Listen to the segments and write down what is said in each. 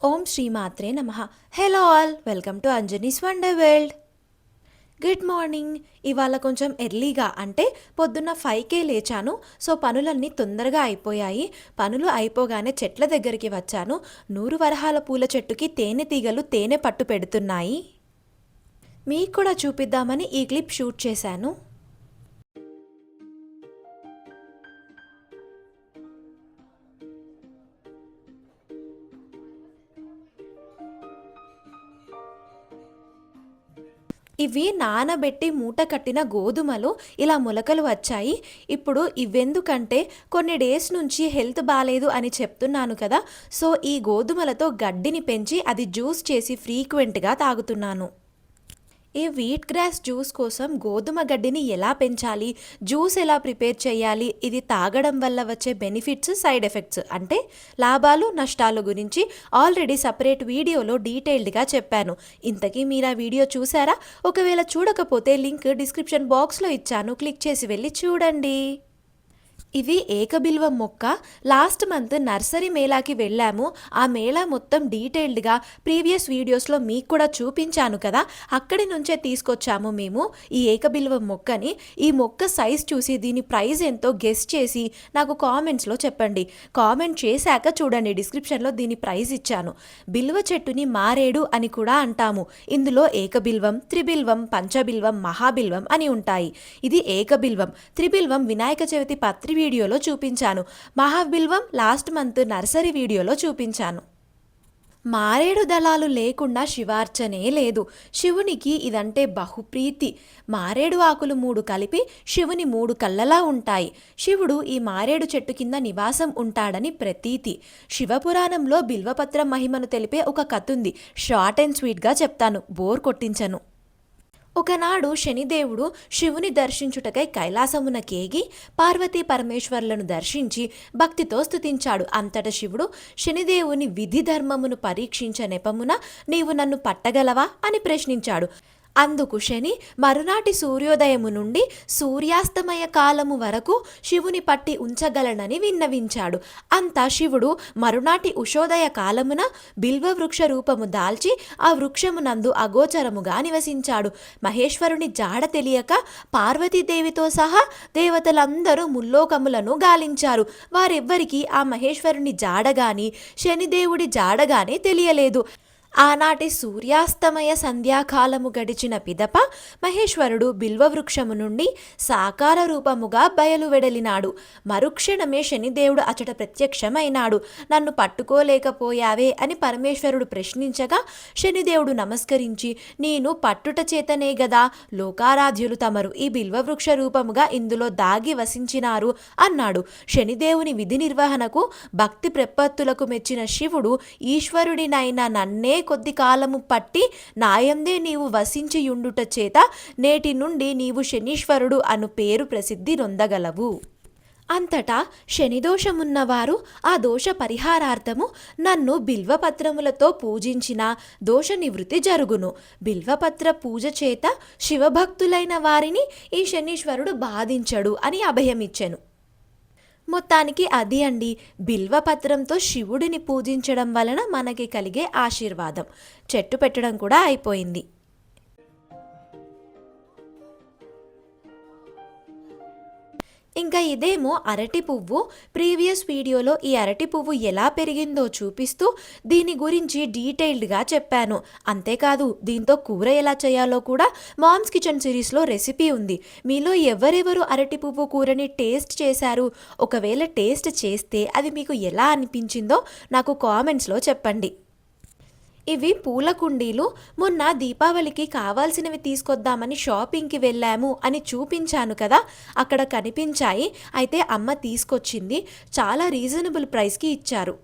ఓం శ్రీమాత్రే నమః. Hello all, welcome to Anjani's wonder world. Good morning. ఇవాళ కొంచెం ఎర్లీగా అంటే పొద్దున్న 5కే లేచాను. సో పనులన్నీ తొందరగా అయిపోయాయి. పనులు అయిపోగానే చెట్ల దగ్గరికి వచ్చాను. 100 వరహాల పూల చెట్టుకి తేనెటీగలు తేనె పట్టు పెడుతున్నాయి. మీకు కూడా చూపిద్దామని ఈ క్లిప్ షూట్ చేశాను. ఇవి నానబెట్టి మూట కట్టిన గోధుమలు ఇలా మొలకలు వచ్చాయి. ఇప్పుడు ఇవెందుకంటే కొన్ని డేస్ నుంచి హెల్త్ బాగాలేదు అని చెప్తున్నాను కదా. సో ఈ గోధుమలతో గడ్డిని పెంచి అది జ్యూస్ చేసి ఫ్రీక్వెంట్గా తాగుతున్నాను. ఈ వీట్ గ్రాస్ జ్యూస్ కోసం గోధుమ గడ్డిని ఎలా పెంచాలి, జ్యూస్ ఎలా ప్రిపేర్ చేయాలి, ఇది తాగడం వల్ల వచ్చే బెనిఫిట్స్, సైడ్ ఎఫెక్ట్స్ అంటే లాభాలు నష్టాలు గురించి ఆల్రెడీ సపరేట్ వీడియోలో డీటెయిల్డ్గా చెప్పాను. ఇంతకీ మీరు ఆ వీడియో చూసారా? ఒకవేళ చూడకపోతే లింక్ డిస్క్రిప్షన్ బాక్స్లో ఇచ్చాను, క్లిక్ చేసి వెళ్ళి చూడండి. ఇది ఏకబిల్వం మొక్క. లాస్ట్ మంత్ నర్సరీ మేళాకి వెళ్ళాము. ఆ మేళా మొత్తం డీటెయిల్డ్గా ప్రీవియస్ వీడియోస్లో మీకు కూడా చూపించాను కదా. అక్కడి నుంచే తీసుకొచ్చాము మేము ఈ ఏకబిల్వం మొక్కని. ఈ మొక్క సైజ్ చూసి దీని ప్రైస్ ఎంతో గెస్ చేసి నాకు కామెంట్స్లో చెప్పండి. కామెంట్ చేశాక చూడండి, డిస్క్రిప్షన్లో దీని ప్రైస్ ఇచ్చాను. బిల్వ చెట్టుని మారేడు అని కూడా అంటాము. ఇందులో ఏకబిల్వం, త్రిబిల్వం, పంచబిల్వం, మహాబిల్వం అని ఉంటాయి. ఇది ఏకబిల్వం. త్రిబిల్వం వినాయక చవితి పత్రి వీడియోలో చూపించాను. మహాబిల్వం లాస్ట్ మంత్ నర్సరీ వీడియోలో చూపించాను. మారేడు దళాలు లేకుండా శివార్చనే లేదు. శివునికి ఇదంటే బహుప్రీతి. మారేడు ఆకులు 3 కలిపి శివుని 3 కళ్ళలా ఉంటాయి. శివుడు ఈ మారేడు చెట్టు కింద నివాసం ఉంటాడని ప్రతీతి. శివపురాణంలో బిల్వపత్రం మహిమను తెలిపే ఒక కథ ఉంది. షార్ట్ అండ్ స్వీట్గా చెప్తాను, బోర్ కొట్టించను. ఒకనాడు శనిదేవుడు శివుని దర్శించుటకై కైలాసమున కేగి పార్వతీ పరమేశ్వర్లను దర్శించి భక్తితో స్తుతించాడు. అంతట శివుడు శనిదేవుని విధి ధర్మమును పరీక్షించ నెపమున నీవు నన్ను పట్టగలవా అని ప్రశ్నించాడు. అందుకు శని మరునాటి సూర్యోదయము నుండి సూర్యాస్తమయ కాలము వరకు శివుని పట్టి ఉంచగలనని విన్నవించాడు. అంతా శివుడు మరునాటి ఉషోదయ కాలమున బిల్వవృక్ష రూపము దాల్చి ఆ వృక్షమునందు అగోచరముగా నివసించాడు. మహేశ్వరుని జాడ తెలియక పార్వతీదేవితో సహా దేవతలందరూ ముల్లోకములను గాలించారు. వారెవ్వరికీ ఆ మహేశ్వరుని జాడగాని శనిదేవుడి జాడగానే తెలియలేదు. ఆనాటి సూర్యాస్తమయ సంధ్యాకాలము గడిచిన పిదప మహేశ్వరుడు బిల్వవృక్షము నుండి సాకార రూపముగా బయలువెడలినాడు. మరుక్షణమే శనిదేవుడు అచట ప్రత్యక్షమైనాడు. నన్ను పట్టుకోలేకపోయావే అని పరమేశ్వరుడు ప్రశ్నించగా శనిదేవుడు నమస్కరించి, నేను పట్టుట చేతనే గదా లోకారాధ్యులు తమరు ఈ బిల్వవృక్ష రూపముగా ఇందులో దాగి వసించినారు అన్నాడు. శనిదేవుని విధి నిర్వహణకు భక్తి ప్రపత్తులకు మెచ్చిన శివుడు ఈశ్వరుడినైనా నన్నే కొద్ది కాలము పట్టి నాయందే నీవు వసించియుండుట చేత నేటి నుండి నీవు శనీశ్వరుడు అను పేరు ప్రసిద్ధి నొందగలవు. అంతటా శనిదోషమున్నవారు ఆ దోష పరిహారార్థము నన్ను బిల్వపత్రములతో పూజించిన దోష నివృత్తి జరుగును. బిల్వపత్ర పూజ చేత శివభక్తులైన వారిని ఈ శనీశ్వరుడు బాధించడు అని అభయమిచ్చెను. మొత్తానికి అది అండి, బిల్వపత్రంతో శివుడిని పూజించడం వలన మనకి కలిగే ఆశీర్వాదం. చెట్టు పెట్టడం కూడా అయిపోయింది. ఇంకా ఇదేమో అరటి పువ్వు. ప్రీవియస్ వీడియోలో ఈ అరటి పువ్వు ఎలా పెరిగిందో చూపిస్తూ దీని గురించి డీటెయిల్డ్గా చెప్పాను. అంతేకాదు దీంతో కూర ఎలా చేయాలో కూడా మామ్స్ కిచెన్ సిరీస్లో రెసిపీ ఉంది. మీలో ఎవరెవరు అరటి పువ్వు కూరని టేస్ట్ చేశారు? ఒకవేళ టేస్ట్ చేస్తే అది మీకు ఎలా అనిపించిందో నాకు కామెంట్స్లో చెప్పండి. ఇవి పూల కుండీలు. మొన్న దీపావళికి కావాల్సినవి తీసుకొద్దామని షాపింగ్కి వెళ్ళాము అని చూపించాను కదా, అక్కడ కనిపించాయి. అయితే అమ్మ తీసుకొచ్చింది. చాలా రీజనబుల్ ప్రైస్కి ఇచ్చారు.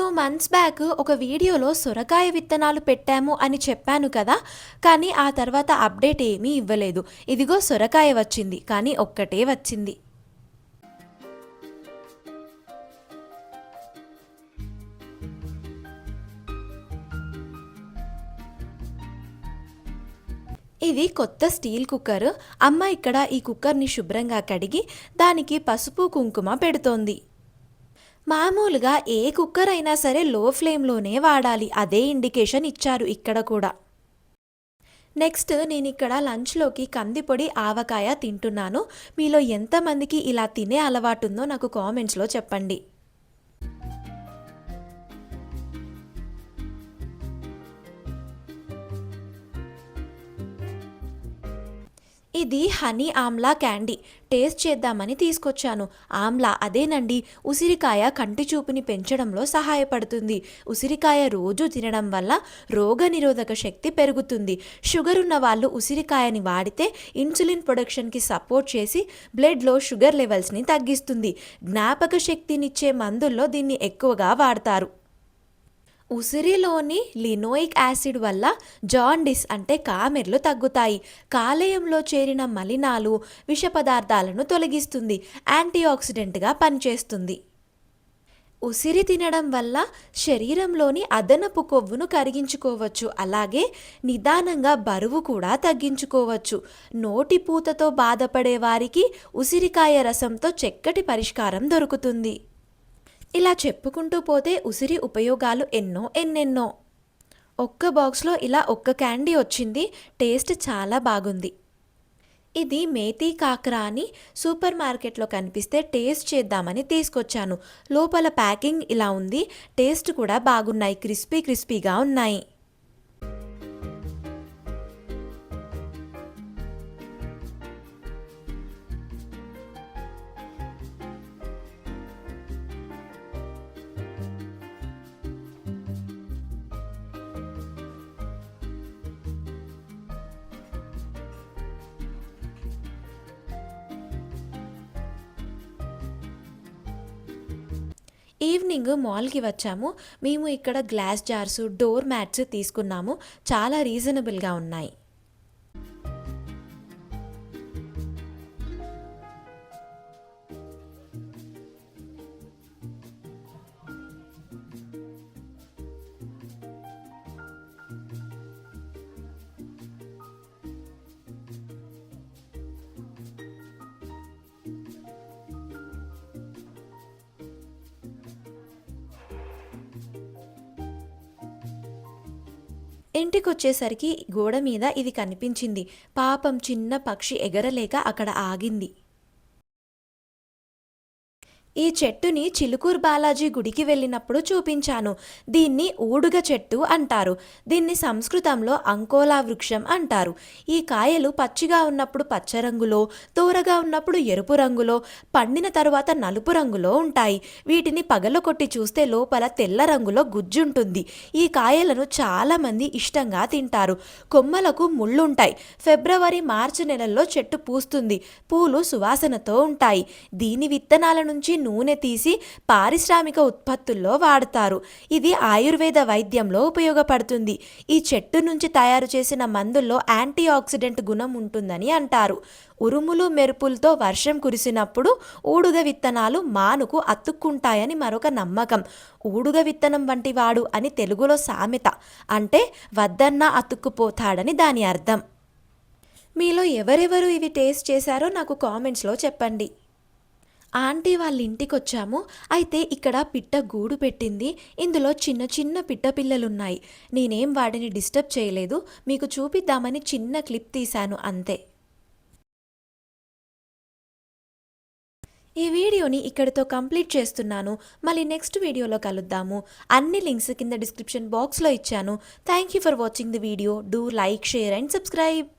2 మంత్స్ బ్యాక్ ఒక వీడియోలో సొరకాయ విత్తనాలు పెట్టాము అని చెప్పాను కదా, కానీ ఆ తర్వాత అప్డేట్ ఏమీ ఇవ్వలేదు. ఇదిగో సొరకాయ వచ్చింది, కానీ ఒక్కటే వచ్చింది. ఇది కొత్త స్టీల్ కుక్కర్. అమ్మ ఇక్కడ ఈ కుక్కర్ని శుభ్రంగా కడిగి దానికి పసుపు కుంకుమ పెడుతోంది. మామూలుగా ఏ కుక్కర్ అయినా సరే లో ఫ్లేమ్లోనే వాడాలి, అదే ఇండికేషన్ ఇచ్చారు ఇక్కడ కూడా. నెక్స్ట్ నేను ఇక్కడ లంచ్లోకి కందిపొడి ఆవకాయ తింటున్నాను. మీలో ఎంతమందికి ఇలా తినే అలవాటు ఉందో నాకు కామెంట్స్లో చెప్పండి. ఇది హనీ ఆమ్లా క్యాండీ, టేస్ట్ చేద్దామని తీసుకొచ్చాను. ఆమ్లా అదేనండి, ఉసిరికాయ కంటి చూపుని పెంచడంలో సహాయపడుతుంది. ఉసిరికాయ రోజు తినడం వల్ల రోగనిరోధక శక్తి పెరుగుతుంది. షుగర్ ఉన్న వాళ్ళు ఉసిరికాయని వాడితే ఇన్సులిన్ ప్రొడక్షన్కి సపోర్ట్ చేసి బ్లడ్లో షుగర్ లెవెల్స్ని తగ్గిస్తుంది. జ్ఞాపక శక్తినిచ్చే మందుల్లో దీన్ని ఎక్కువగా వాడతారు. ఉసిరిలోని లినోయిక్ యాసిడ్ వల్ల జాండిస్ అంటే కామెర్లు తగ్గుతాయి. కాలేయంలో చేరిన మలినాలు, విష పదార్థాలను తొలగిస్తుంది. యాంటీఆక్సిడెంట్గా పనిచేస్తుంది. ఉసిరి తినడం వల్ల శరీరంలోని అదనపు కొవ్వును కరిగించుకోవచ్చు. అలాగే నిదానంగా బరువు కూడా తగ్గించుకోవచ్చు. నోటి పూతతో బాధపడే వారికి ఉసిరికాయ రసంతో చక్కటి పరిష్కారం దొరుకుతుంది. ఇలా చెప్పుకుంటూ పోతే ఉసిరి ఉపయోగాలు ఎన్నెన్నో. ఒక్క బాక్స్లో ఇలా ఒక్క క్యాండీ వచ్చింది. టేస్ట్ చాలా బాగుంది. ఇది మేథీ కాకరా అని సూపర్ మార్కెట్లో కనిపిస్తే టేస్ట్ చేద్దామని తీసుకొచ్చాను. లోపల ప్యాకింగ్ ఇలా ఉంది. టేస్ట్ కూడా బాగున్నాయి, క్రిస్పీగా ఉన్నాయి. ఈవినింగ్ మాల్కి వచ్చాము. మేము ఇక్కడ గ్లాస్ జార్స్, డోర్ మ్యాట్స్ తీసుకున్నాము. చాలా రీజనబుల్గా ఉన్నాయి. ఇంటికొచ్చేసరికి గోడ మీద ఇది కనిపించింది. పాపం చిన్న పక్షి ఎగరలేక అక్కడ ఆగింది. ఈ చెట్టుని చిలుకూరు బాలాజీ గుడికి వెళ్ళినప్పుడు చూపించాను. దీన్ని ఊడుగ చెట్టు అంటారు. దీన్ని సంస్కృతంలో అంకోలా వృక్షం అంటారు. ఈ కాయలు పచ్చిగా ఉన్నప్పుడు పచ్చ రంగులో, తోరగా ఉన్నప్పుడు ఎరుపు రంగులో, పండిన తరువాత నలుపు రంగులో ఉంటాయి. వీటిని పగలకొట్టి చూస్తే లోపల తెల్ల రంగులో గుజ్జుంటుంది. ఈ కాయలను చాలామంది ఇష్టంగా తింటారు. కొమ్మలకు ముళ్ళుంటాయి. ఫిబ్రవరి, మార్చి నెలల్లో చెట్టు పూస్తుంది. పూలు సువాసనతో ఉంటాయి. దీని విత్తనాల నుంచి నూనె తీసి పారిశ్రామిక ఉత్పత్తుల్లో వాడతారు. ఇది ఆయుర్వేద వైద్యంలో ఉపయోగపడుతుంది. ఈ చెట్టు నుంచి తయారు చేసిన మందుల్లో యాంటీ ఆక్సిడెంట్ గుణం ఉంటుందని అంటారు. ఉరుములు మెరుపులతో వర్షం కురిసినప్పుడు ఊడుగ విత్తనాలు మానుకు అతుక్కుంటాయని మరొక నమ్మకం. ఊడుగ విత్తనం వంటి వాడు అని తెలుగులో సామెత, అంటే వద్దన్నా అతుక్కుపోతాడని దాని అర్థం. మీలో ఎవరెవరు ఇవి టేస్ట్ చేశారో నాకు కామెంట్స్లో చెప్పండి. ఆంటీ వాళ్ళ ఇంటికి వచ్చాము. అయితే ఇక్కడ పిట్ట గూడు పెట్టింది. ఇందులో చిన్న చిన్న పిట్ట పిల్లలున్నాయి. నేనేం వాటిని డిస్టర్బ్ చేయలేదు. మీకు చూపిద్దామని చిన్న క్లిప్ తీశాను అంతే. ఈ వీడియోని ఇక్కడితో కంప్లీట్ చేస్తున్నాను. మళ్ళీ నెక్స్ట్ వీడియోలో కలుద్దాము. అన్ని లింక్స్ కింద డిస్క్రిప్షన్ బాక్స్లో ఇచ్చాను. Thank you for watching the video. Do like, share and subscribe.